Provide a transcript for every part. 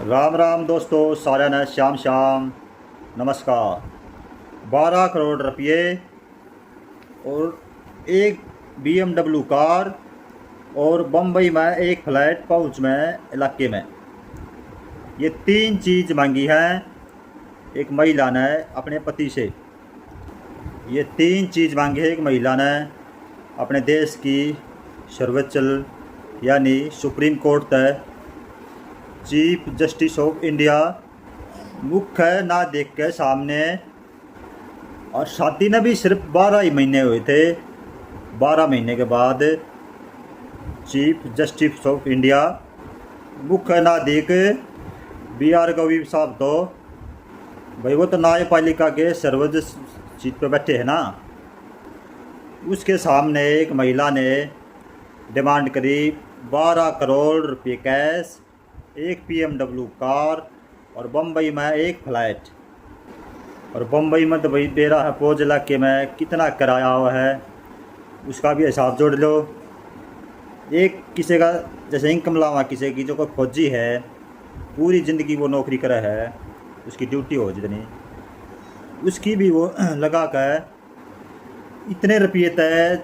राम राम दोस्तों, सारे ने श्याम श्याम नमस्कार। 12 करोड़ रुपये और एक BMW कार और बम्बई में एक फ्लैट पहुँच में इलाके में, ये तीन चीज़ मांगी है एक महिला ने अपने पति से। ये तीन चीज़ मांगी है एक महिला ने अपने देश की सर्वोच्च यानी सुप्रीम कोर्ट तक चीफ जस्टिस ऑफ इंडिया मुख्य ना देख के सामने। और शादी ने भी सिर्फ 12 ही महीने हुए थे। 12 महीने के बाद चीफ जस्टिस ऑफ इंडिया मुख्य ना देख BR गवई साहब तो भाई वो तो न्यायपालिका के सर्वोच्च सीट पे बैठे हैं ना, उसके सामने एक महिला ने डिमांड करी 12 करोड़ रुपये कैश, एक BMW कार और बम्बई में एक फ्लैट। और बम्बई में तो भाई दे रहा है फौज इलाके में कितना किराया हुआ है उसका भी हिसाब जोड़ लो। एक किसी का जैसे इनकम लावा किसी की जो कोई फौजी है पूरी ज़िंदगी वो नौकरी करे है, उसकी ड्यूटी हो जितनी उसकी भी वो लगा कर इतने रुपये तय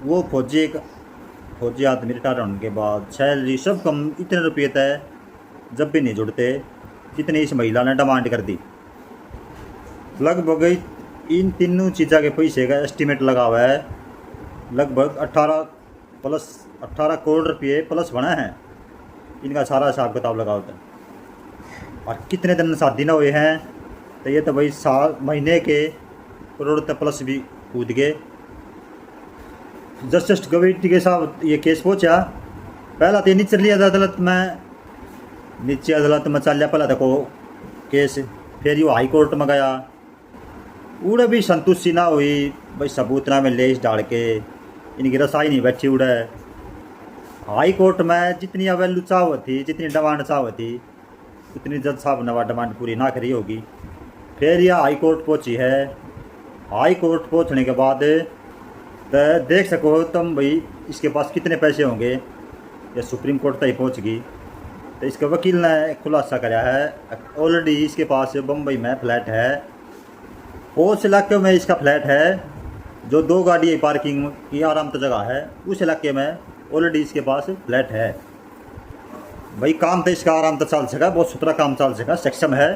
वो फौजी आदमी रिटायर होने के बाद सैलरी सब कम इतने रुपये तय जब भी नहीं जुड़ते जितनी इस महिला ने डिमांड कर दी। लगभग इन तीनों चीज़ों के पैसे का एस्टीमेट लगा हुआ है लगभग 18 करोड़ रुपये प्लस बना है। इनका सारा हिसाब किताब लगा होता है। और कितने दिन शादी न हुए हैं तो ये तो भाई साल महीने के करोड़ तक प्लस भी कूद गए। जस्टिस गवई के साहब ये केस पहुँचा, पहला तो निचली अदालत में चल लिया पहला देखो केस, फिर ये हाई कोर्ट में गया, उड़े भी संतुष्टि ना हुई। भाई सबूत ना में लेस डाल के इनकी रसाई नहीं बैठी उड़े। हाई कोर्ट में जितनी वैल्यू चाह थी जितनी डिमांड चाह थी उतनी जज साहब ने डिमांड पूरी ना करी होगी। फिर यह हाई कोर्ट पहुँची है। हाई कोर्ट पहुँचने के बाद तो देख सको तुम भाई इसके पास कितने पैसे होंगे। ये सुप्रीम कोर्ट तक पहुँच गई तो इसके वकील ने खुलासा कराया है ऑलरेडी इसके पास बम्बई में फ्लैट है, उस इलाके में इसका फ्लैट है जो 2 गाड़ी पार्किंग की आराम तो जगह है, उस इलाके में ऑलरेडी इसके पास फ्लैट है। भाई काम तो इसका आराम तो चल सका, बहुत सुथरा काम चल सका, सक्षम है।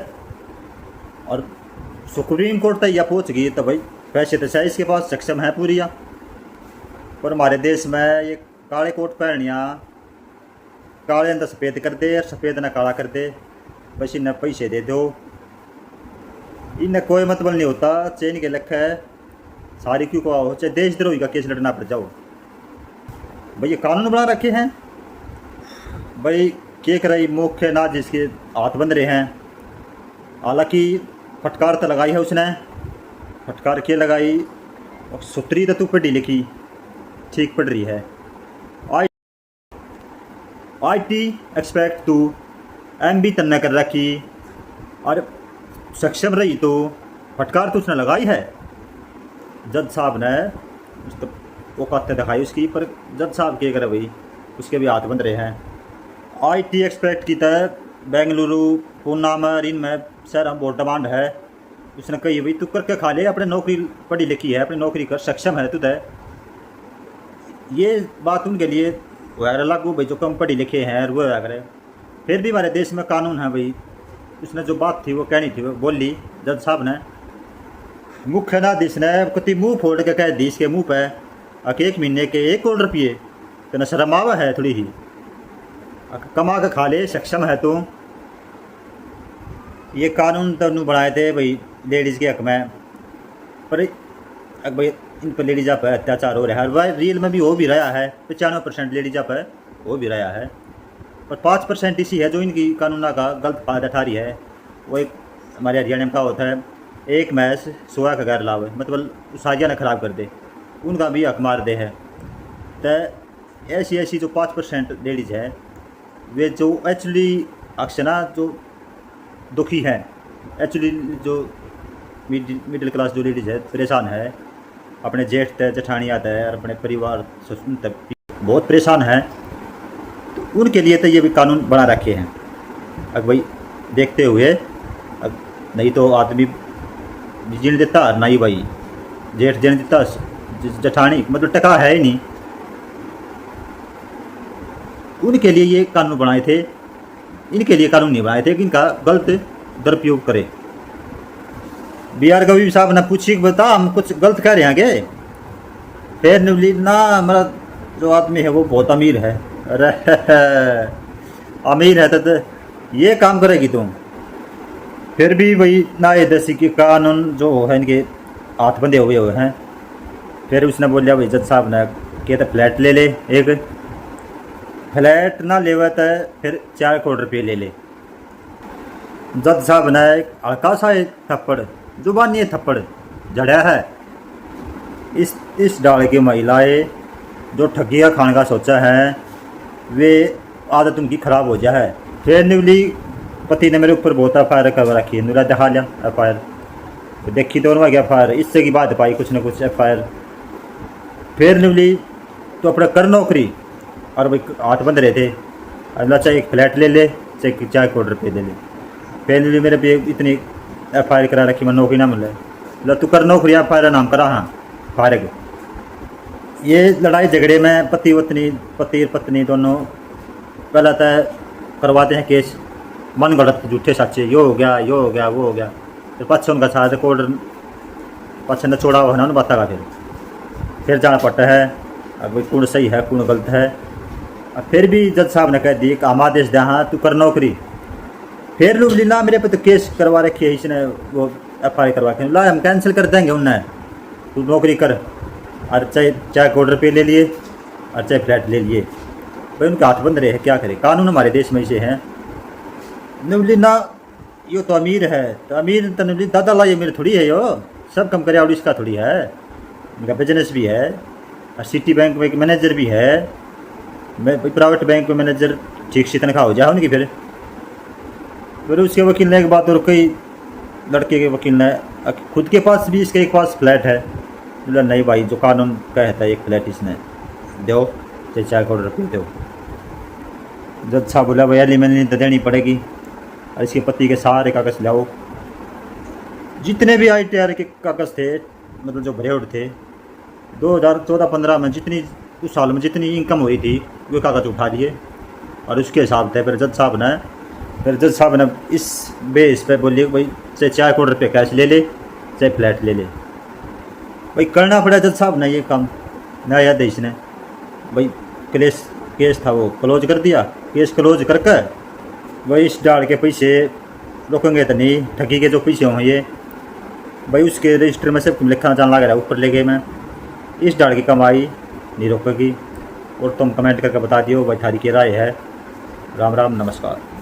और सुप्रीम कोर्ट तक यह पहुँच गई तो भाई पैसे तो चाहिए इसके पास, सक्षम है पूरी। पर हमारे देश में ये काले कोट पहनिया काले ने सफ़ेद कर दे और सफ़ेद ने काला कर दे, बस इन्हें पैसे दे दो, इन्हें कोई मतलब नहीं होता। चैन के लख है सारी क्यों को हो, चाहे देशद्रोही का केस लड़ना पड़ जाओ। भाई ये कानून बना रखे हैं भाई के कराई मुख्य ना जिसके हाथ बंद रहे हैं। हालांकि फटकार तो लगाई है उसने, फटकार के लगाई और सुतरी तो तू पढ़ी लिखी ठीक पढ़ रही है। IT एक्सपेक्ट तू MB तन्ना कर रखी और सक्षम रही तो फटकार तो उसने लगाई है। जज साहब ने उस तो औकात दिखाई उसकी, पर जज साहब के करे भाई उसके भी हाथ बंद रहे हैं। IT एक्सपेक्ट की तरह बेंगलुरु पूना में इन में शहर बहुत डिमांड है। उसने कही भाई तू करके खा ले, अपने नौकरी पढ़ी लिखी है, अपनी नौकरी कर, सक्षम है तू तय। ये बात उनके लिए वगैरह लागू भाई जो कम पढ़ी लिखे हैं वो वगैरह। फिर भी हमारे देश में कानून है भाई, उसने जो बात थी वो कहनी थी वो बोली जज साहब ने। मुख्य न्यायाधीश ने कति मुँह फोड़ के कह दी इसके मुँह पे कि 1 महीने के 1 करोड़ रुपये तो न शर्म आवा है थोड़ी ही, कमा के खा ले, सक्षम है तो। ये कानून तो उन्होंने बनाए थे भाई लेडीज़ के हक में, पर भाई इन पर लेडीज़ पर अत्याचार हो रहा है। भाई रियल में भी हो भी रहा है, 95% लेडीज़ पर हो भी रहा है, पर 5% इसी है जो इनकी कानून का गलत फायदा उठा रही है। वो एक हमारे हरियाणा में का होता है एक मैच 16 का गैर लाभ, मतलब साजिया ने ख़राब कर दे, उनका भी हक मार दे है। तो ऐसी जो 5% लेडीज़ है वे जो एक्चुअली अक्सना जो दुखी हैं, एक्चुअली जो मिडिल क्लास जो लेडीज़ है परेशान है, अपने जेठ तय जेठानी आता है और अपने परिवार तक बहुत परेशान है, तो उनके लिए तो ये भी कानून बना रखे हैं। अब भाई देखते हुए। नहीं तो आदमी जीने देता नहीं भाई, जेठ जीने देता जठानी, मतलब टका है ही नहीं। उनके लिए ये कानून बनाए थे, इनके लिए कानून नहीं बनाए थे कि इनका गलत दुरुपयोग करे। बी आर गवी साहब ने पूछी कि बता हम कुछ गलत कह रहे हैं क्या? फिर निवली ना हमारा जो आदमी है वो बहुत अमीर है। अरे अमीर है तो ये काम करेगी तुम? फिर भी वही ना ये देसी के कानून जो है इनके हाथ बंधे हुए हैं। फिर उसने बोलिया भाई जज साहब ने कहते फ्लैट ले ले, एक फ्लैट ना लेवा तो फिर 4 करोड़ रुपये ले ले। जज साहब ने हल्का सा थप्पड़, जुबानी थप्पड़ जड़ा है। इस डाल की महिलाएं जो ठगी का खाने का सोचा है वे आदत उनकी ख़राब हो जाए है। फिर निवली पति ने मेरे ऊपर बहुत एफ करवा रखी है, नुरा दिखा लिया एफ तो देखी तो गया एफ इससे की बात पाई कुछ न कुछ एफ। फिर निवली तो अपना कर नौकरी और भाई हाथ बंद रहे थे, अल्लाह चाहे एक फ्लैट ले ले चाहे 4 करोड़ रुपये ले ले। फिर निवली मेरे पे इतनी एफ करा रखी, मैं नौकरी ना मिले, तू कर नौकरी एफ नाम करा हाँ फारग। ये लड़ाई झगड़े में पति पत्नी दोनों पहला तय करवाते हैं केस, मन गढ़त झूठे सच्चे, यो हो गया वो हो गया। फिर पच्चीस उनका साथ कोर्ट पच्चीस ने छोड़ा हुआ है ना उन्हें बतागा। फिर जाना पड़ता है अब कौन सही है कौन गलत है। अब फिर भी जज साहब ने कह दी कि हम आदेश दें हाँ तू कर नौकरी। फिर लोग लीला मेरे पे तो केस करवा रखी है इसने, वो एफ आई करवा के ला हम कैंसिल कर देंगे उन्हें, तू नौकरी कर। और चाहे 4 करोड़ रुपये ले लिए और चाहे फ्लैट ले लिए, भाई उनके हाथ बंद रहे हैं, क्या करे, कानून हमारे देश में से हैं। नवली ना यो तो अमीर है, तो अमीर तो नवली दादा ला ये मेरे थोड़ी है, यो सब कम करे और इसका थोड़ी है, इनका बिजनेस भी है और सिटी बैंक में मैनेजर भी है, प्राइवेट बैंक में मैनेजर ठीक से तनख्वाह हो जाए उनकी। फिर उसके वकील ने एक बात और कई लड़के के वकील ने खुद के पास भी इसके एक पास फ्लैट है, बोला नहीं भाई जो कानून कहता है एक फ्लैट इसने दो चाहे 4 करोड़ रुपये दो। जज साहब बोला भैया लिमनी तो देनी पड़ेगी और इसके पति के सारे कागज़ लाओ, जितने भी ITR के कागज़ थे मतलब जो भरे थे 2014-15 में जितनी उस साल में जितनी इनकम हुई थी वो कागज़ उठा लिए और उसके हिसाब थे। फिर जज साहब ने इस बेस पे बोलिए भाई चाहे 4 करोड़ रुपये कैश ले ले चाहे फ्लैट ले ले, भाई करना पड़ा जज साहब ने ये काम। नया याद है इसने भाई केस था वो क्लोज कर दिया, केस क्लोज करके वही इस डाल के पैसे रोकेंगे तो नहीं, ठगी के जो पैसे हों ये भाई उसके रजिस्टर में सब लिखना जान लग रहा है ऊपर ले गए। मैं इस डाल की कमाई नहीं रोकेगी। और तुम कमेंट करके बता दियो भाई थारी की राय है। राम राम नमस्कार।